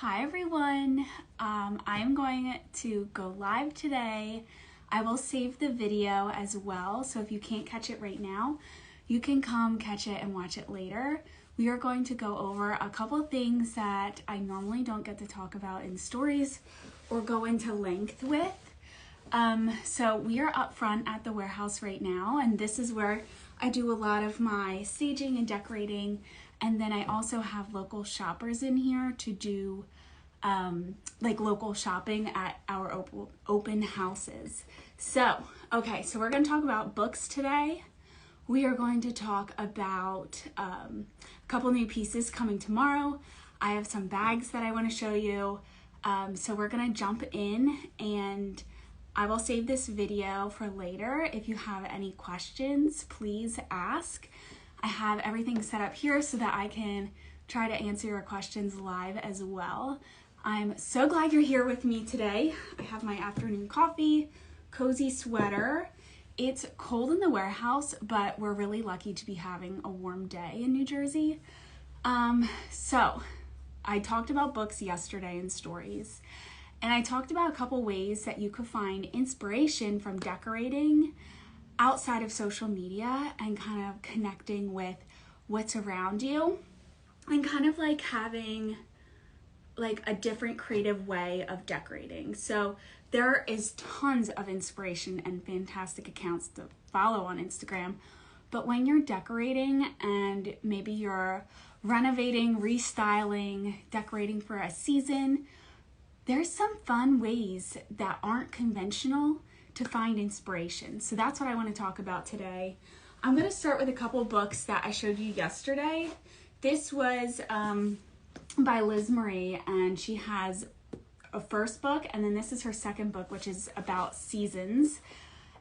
Hi everyone, I am going to go live today. I will save the video as well, so if you can't catch it right now, you can come catch it and watch it later. We are going to go over a couple of things that I normally don't get to talk about in stories or go into length with. So we are up front at the warehouse right now, and this is where I do a lot of my staging and decorating. And then I also have local shoppers in here to do like local shopping at our open houses. So we're going to talk about books today. We are going to talk about a couple new pieces coming tomorrow. I have some bags that I want to show you. So we're going to jump in, and I will save this video for later. If you have any questions, please ask. I have everything set up here so that I can try to answer your questions live as well. I'm so glad you're here with me today. I have my afternoon coffee, cozy sweater. It's cold in the warehouse, but we're really lucky to be having a warm day in New Jersey. So I talked about books yesterday in stories, and I talked about a couple ways that you could find inspiration from decorating outside of social media and kind of connecting with what's around you and kind of like having like a different creative way of decorating. So there is tons of inspiration and fantastic accounts to follow on Instagram. But when you're decorating and maybe you're renovating, restyling, decorating for a season, there's some fun ways that aren't conventional to find inspiration. So that's what I want to talk about today. I'm going to start with a couple books that I showed you yesterday. This was by Liz Marie, and she has a first book, and then this is her second book, which is about seasons.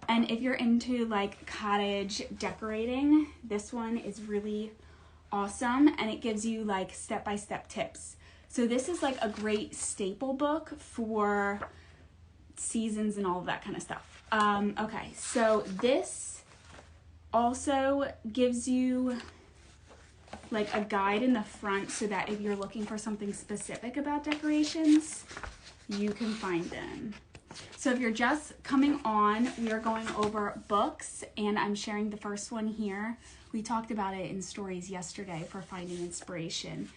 And if you're into like cottage decorating, this one is really awesome, and it gives you like step-by-step tips. So this is like a great staple book for seasons and all of that kind of stuff. Okay, so this also gives you like a guide in the front so that if you're looking for something specific about decorations, you can find them. So if you're just coming on, we are going over books, and I'm sharing the first one here. We talked about it in stories yesterday for finding inspiration.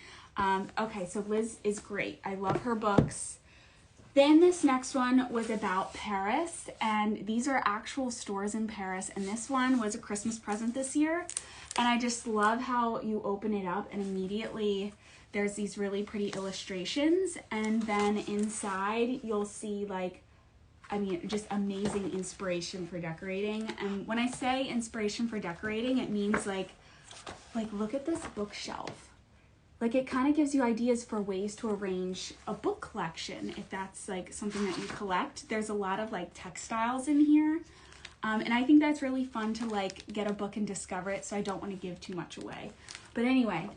Okay, so Liz is great. I love her books. Then this next one was about Paris, and these are actual stores in Paris, and this one was a Christmas present this year, and I just love how you open it up and immediately there's these really pretty illustrations, and then inside you'll see like, I mean, just amazing inspiration for decorating. And when I say inspiration for decorating, it means like look at this bookshelf. Like it kind of gives you ideas for ways to arrange a book collection if that's like something that you collect. There's a lot of like textiles in here. And I think that's really fun to like get a book and discover it, so I don't want to give too much away. But anyway,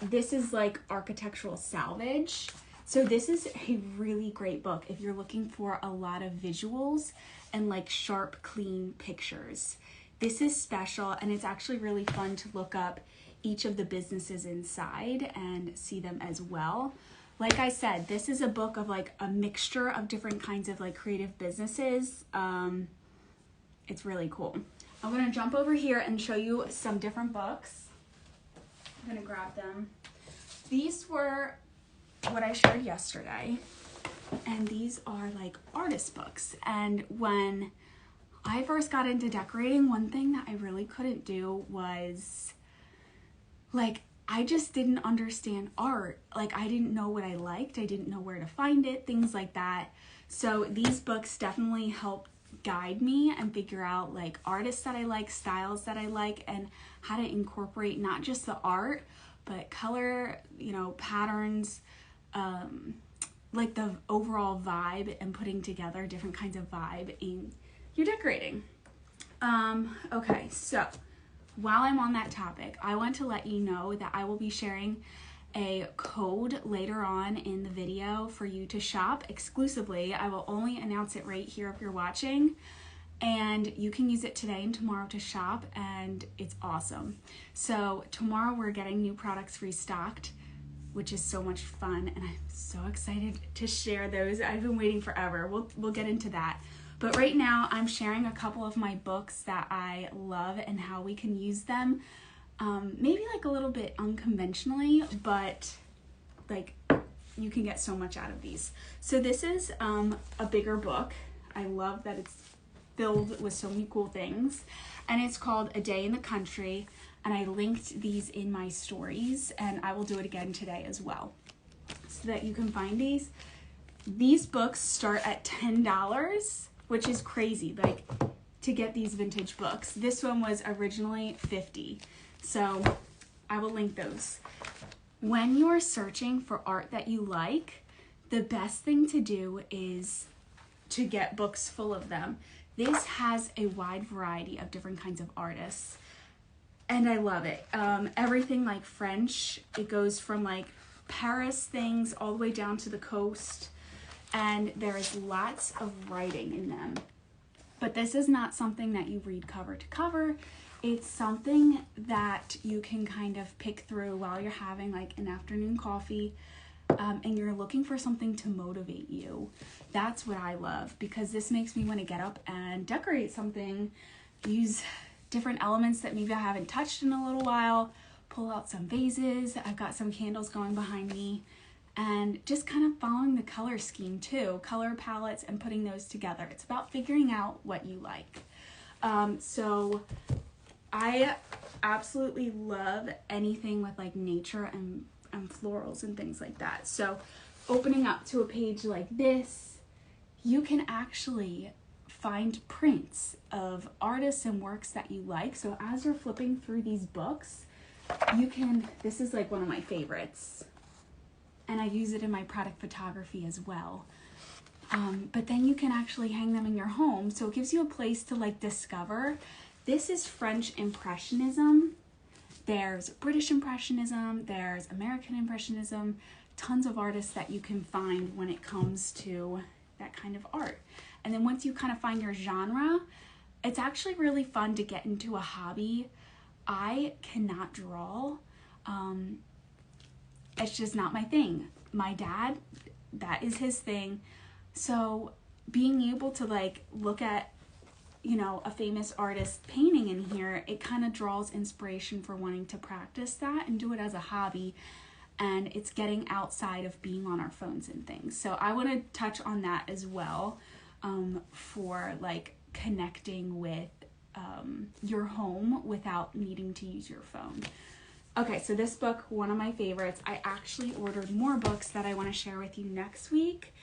this is like architectural salvage. So this is a really great book if you're looking for a lot of visuals and like sharp, clean pictures. This is special, and it's actually really fun to look up each of the businesses inside and see them as well. Like I said, this is a book of like a mixture of different kinds of like creative businesses. It's really cool. I'm gonna jump over here and show you some different books. I'm gonna grab them. These were what I shared yesterday, and these are like artist books. And when I first got into decorating, one thing that I really couldn't do was like, I just didn't understand art. Like, I didn't know what I liked. I didn't know where to find it, things like that. So these books definitely help guide me and figure out like artists that I like, styles that I like, and how to incorporate not just the art, but color, you know, patterns, like the overall vibe, and putting together different kinds of vibe in your decorating. Okay, so while I'm on that topic, I want to let you know that I will be sharing a code later on in the video for you to shop exclusively. I will only announce it right here if you're watching, and you can use it today and tomorrow to shop, and it's awesome. So tomorrow we're getting new products restocked. which is so much fun, and I'm so excited to share those. I've been waiting forever. We'll get into that. But right now, I'm sharing a couple of my books that I love and how we can use them. Maybe like a little bit unconventionally, but like you can get so much out of these. So this is a bigger book. I love that it's filled with so many cool things. And it's called A Day in the Country. And I linked these in my stories, and I will do it again today as well, so that you can find these. These books start at $10, which is crazy, like, to get these vintage books. This one was originally $50, so I will link those. When you're searching for art that you like, the best thing to do is to get books full of them. This has a wide variety of different kinds of artists, and I love it. Everything like French, it goes from like Paris things all the way down to the coast, and there is lots of writing in them. But this is not something that you read cover to cover. It's something that you can kind of pick through while you're having like an afternoon coffee, and you're looking for something to motivate you. That's what I love, because this makes me want to get up and decorate something, use different elements that maybe I haven't touched in a little while, pull out some vases. I've got some candles going behind me, and just kind of following the color scheme too, color palettes, and putting those together. It's about figuring out what you like. So I absolutely love anything with like nature and florals and things like that. So opening up to a page like this, you can actually find prints of artists and works that you like. So as you're flipping through these books, you can, this is like one of my favorites, and I use it in my product photography as well. But then you can actually hang them in your home, so it gives you a place to like discover. This is French Impressionism. There's British Impressionism, there's American Impressionism, tons of artists that you can find when it comes to that kind of art. And then once you kind of find your genre, it's actually really fun to get into a hobby. I cannot draw. It's just not my thing. My dad, that is his thing. So being able to like look at, you know, a famous artist painting in here, it kind of draws inspiration for wanting to practice that and do it as a hobby. And it's getting outside of being on our phones and things. So I want to touch on that as well, for like connecting with your home without needing to use your phone. Okay, so this book, one of my favorites. I actually ordered more books that I want to share with you next week,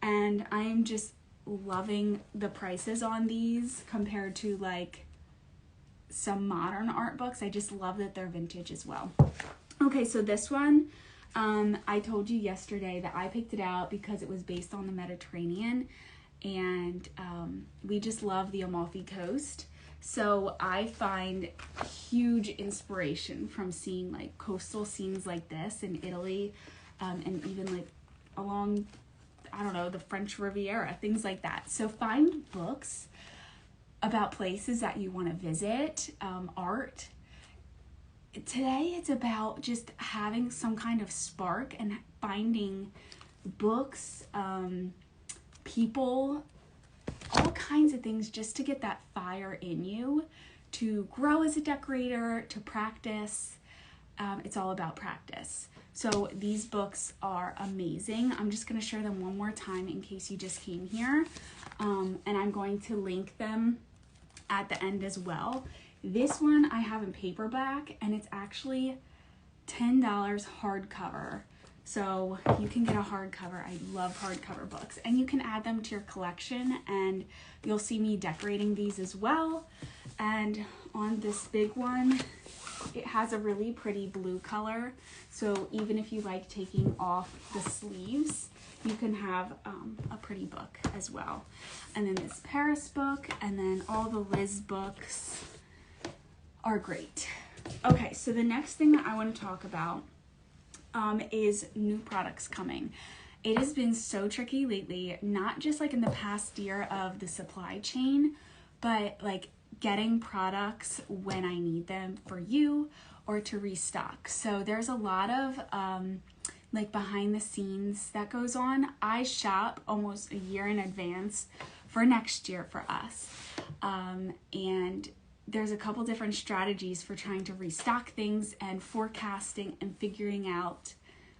and I am just loving the prices on these compared to like some modern art books. I just love that they're vintage as well. Okay, so this one, I told you yesterday that I picked it out because it was based on the Mediterranean, and we just love the Amalfi Coast. So I find huge inspiration from seeing like coastal scenes like this in Italy, and even like along, I don't know, the French Riviera, things like that. So find books about places that you want to visit, art. Today it's about just having some kind of spark and finding books, people, all kinds of things just to get that fire in you to grow as a decorator, to practice. It's all about practice. So these books are amazing. I'm just going to share them one more time in case you just came here. And I'm going to link them at the end as well. This one I have in paperback, and it's actually $10 hardcover. So you can get a hardcover. I love hardcover books. And you can add them to your collection, and you'll see me decorating these as well. And on this big one, it has a really pretty blue color. So even if you like taking off the sleeves, you can have a pretty book as well. And then this Paris book, and then all the Liz books are great. Okay, so the next thing that I want to talk about is new products coming. It has been so tricky lately, not just like in the past year of the supply chain, but like getting products when I need them for you or to restock. So there's a lot of like behind the scenes that goes on. I shop almost a year in advance for next year for us. And there's a couple different strategies for trying to restock things and forecasting and figuring out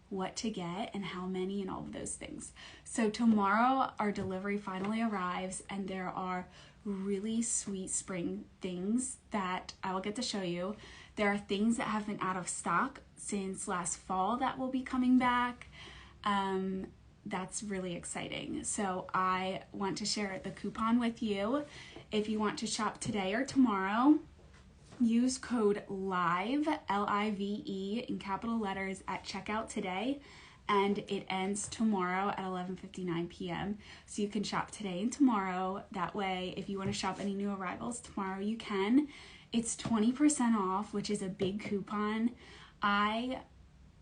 what to get and how many and all of those things. So tomorrow our delivery finally arrives, and there are really sweet spring things that I will get to show you. There are things that have been out of stock since last fall that will be coming back. That's really exciting. So I want to share the coupon with you. If you want to shop today or tomorrow, use code LIVE, L-I-V-E, in capital letters at checkout today, and it ends tomorrow at 11:59 p.m. So you can shop today and tomorrow. That way, if you want to shop any new arrivals tomorrow, you can. It's 20% off, which is a big coupon. I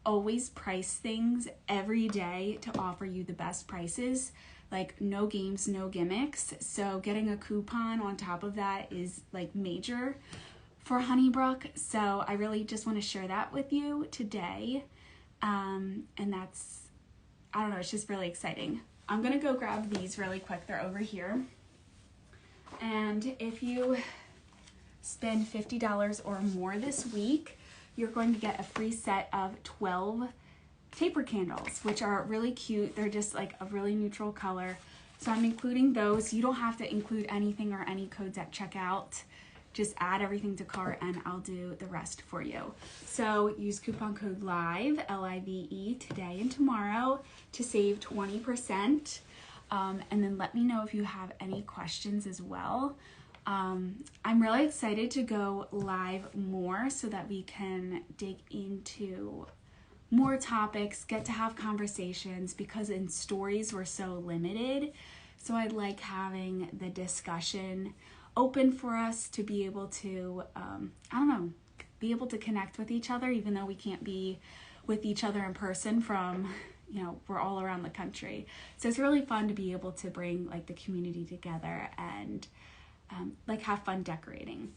always price things every day to offer you the best prices, like no games, no gimmicks. So getting a coupon on top of that is like major for Honeybrook. So I really just want to share that with you today. And that's, I don't know, it's just really exciting. I'm going to go grab these really quick. They're over here. And if you spend $50 or more this week, you're going to get a free set of 12 taper candles, which are really cute. They're just like a really neutral color. So I'm including those. You don't have to include anything or any codes at checkout. Just add everything to cart and I'll do the rest for you. So use coupon code LIVE, L-I-V-E, today and tomorrow to save 20%. And then let me know if you have any questions as well. I'm really excited to go live more so that we can dig into more topics, get to have conversations, because in stories we're so limited. So I like having the discussion open for us to be able to, be able to connect with each other, even though we can't be with each other in person from, we're all around the country. So it's really fun to be able to bring like the community together and have fun decorating.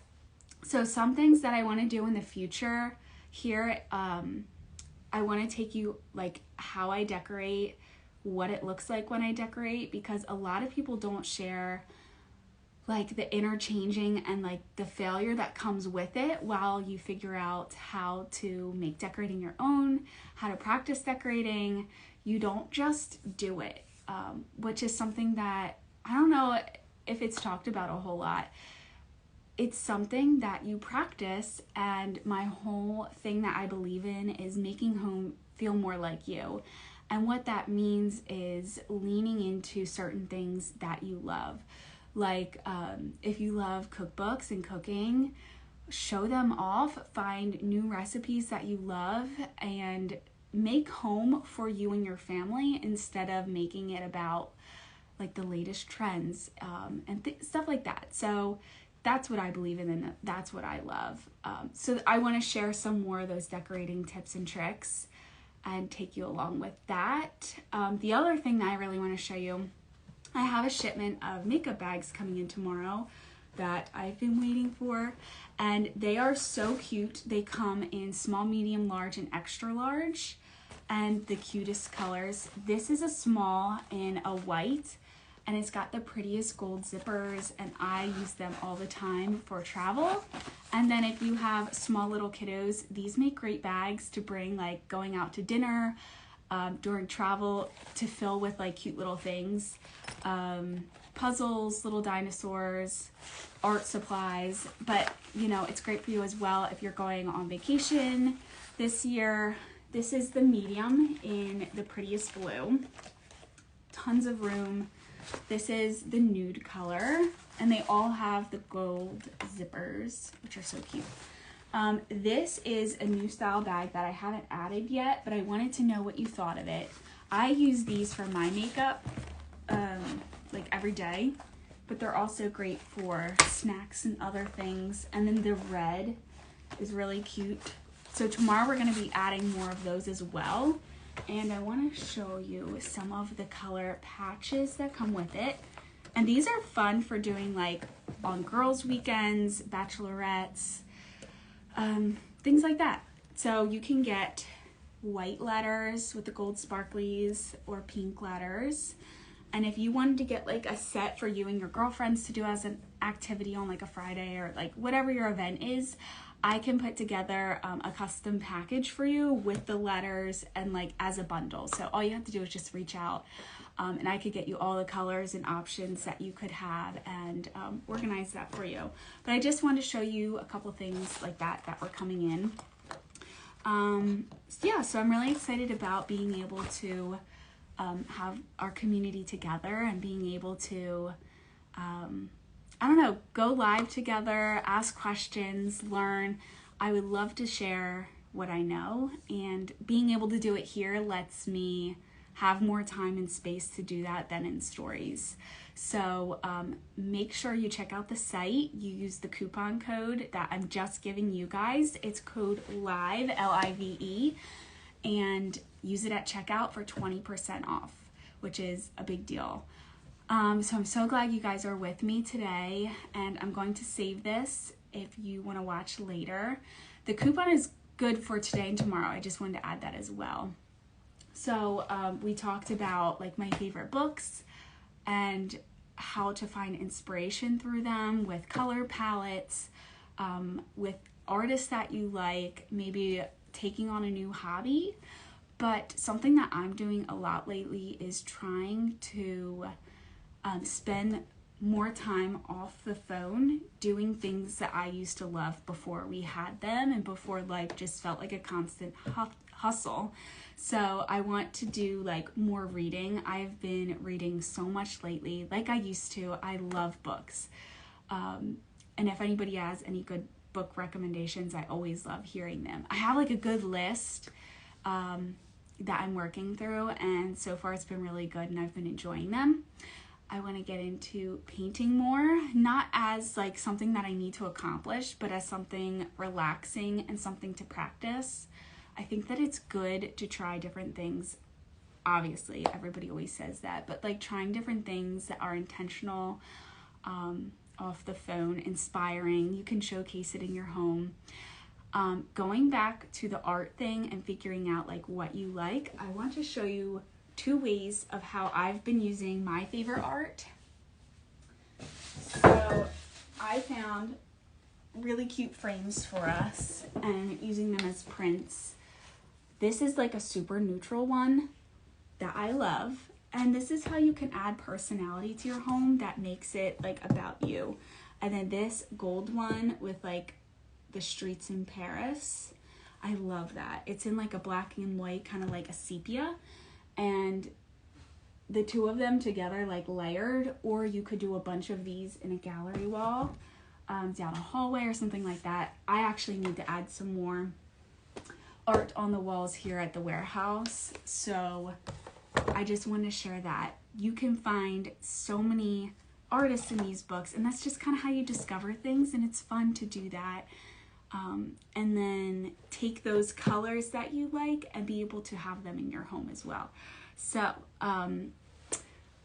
So some things that I want to do in the future here, I want to take you like how I decorate, what it looks like when I decorate, because a lot of people don't share like the interchanging and like the failure that comes with it while you figure out how to make decorating your own, how to practice decorating. You don't just do it, which is something that I don't know if it's talked about a whole lot. It's something that you practice, and my whole thing that I believe in is making home feel more like you. And what that means is leaning into certain things that you love. Like if you love cookbooks and cooking, show them off, find new recipes that you love, and make home for you and your family instead of making it about like the latest trends and stuff like that. So that's what I believe in, and that's what I love. So I want to share some more of those decorating tips and tricks and take you along with that. The other thing that I really want to show you, I have a shipment of makeup bags coming in tomorrow that I've been waiting for, and they are so cute. They come in small, medium, large, and extra large, and the cutest colors. This is a small in a white, and it's got the prettiest gold zippers, and I use them all the time for travel. And then if you have small little kiddos, these make great bags to bring like going out to dinner, during travel, to fill with like cute little things, puzzles, little dinosaurs, art supplies. But it's great for you as well if you're going on vacation this year. This is the medium in the prettiest blue, tons of room. This is the nude color, and they all have the gold zippers, which are so cute. This is a new style bag that I haven't added yet, but I wanted to know what you thought of it. I use these for my makeup like every day, but they're also great for snacks and other things. And then the red is really cute. So tomorrow we're going to be adding more of those as well. And I want to show you some of the color patches that come with it. And these are fun for doing like on girls' weekends, bachelorettes, things like that. So you can get white letters with the gold sparklies or pink letters. And if you wanted to get like a set for you and your girlfriends to do as an activity on like a Friday or like whatever your event is, I can put together a custom package for you with the letters and like as a bundle. So all you have to do is just reach out, and I could get you all the colors and options that you could have and organize that for you. But I just wanted to show you a couple things like that were coming in. Yeah, so I'm really excited about being able to have our community together and being able to, I don't know, go live together, ask questions, learn. I would love to share what I know, and being able to do it here lets me have more time and space to do that than in stories. So make sure you check out the site. You use the coupon code that I'm just giving you guys. It's code LIVE, L-I-V-E, and use it at checkout for 20% off, which is a big deal. So I'm so glad you guys are with me today, and I'm going to save this if you want to watch later. The coupon is good for today and tomorrow. I just wanted to add that as well. So we talked about like my favorite books and how to find inspiration through them with color palettes, with artists that you like, maybe taking on a new hobby. But something that I'm doing a lot lately is trying to spend more time off the phone doing things that I used to love before we had them and before life just felt like a constant hustle. So I want to do like more reading. I've been reading so much lately, like I used to. I love books. And if anybody has any good book recommendations, I always love hearing them. I have like a good list that I'm working through, and so far it's been really good and I've been enjoying them. I want to get into painting more, not as like something that I need to accomplish, but as something relaxing and something to practice. I think that it's good to try different things. Obviously, everybody always says that, but like trying different things that are intentional, off the phone, inspiring. You can showcase it in your home. Going back to the art thing and figuring out like what you like, I want to show you 2 ways of how I've been using my favorite art. So I found really cute frames for us and using them as prints. This is like a super neutral one that I love. And this is how you can add personality to your home that makes it like about you. And then this gold one with like the streets in Paris. I love that. It's in like a black and white, kind of like a sepia. And the 2 of them together like layered, or you could do a bunch of these in a gallery wall down a hallway or something like that. I actually need to add some more art on the walls here at the warehouse, so I just want to share that. You can find so many artists in these books, and that's just kind of how you discover things, and it's fun to do that. And then take those colors that you like and be able to have them in your home as well. So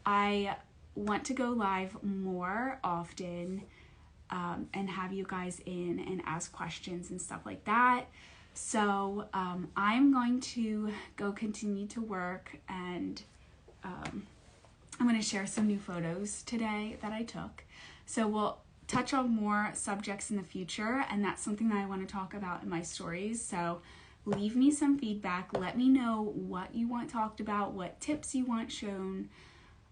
I want to go live more often and have you guys in and ask questions and stuff like that. So I'm going to go continue to work, and I'm going to share some new photos today that I took. So we'll touch on more subjects in the future, and that's something that I want to talk about in my stories. So leave me some feedback. Let me know what you want talked about, what tips you want shown,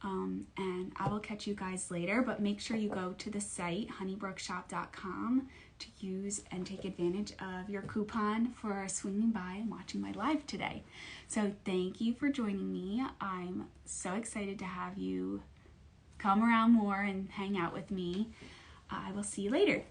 and I will catch you guys later. But make sure you go to the site, honeybrookshop.com, to use and take advantage of your coupon for swinging by and watching my live today. So thank you for joining me. I'm so excited to have you come around more and hang out with me. I will see you later.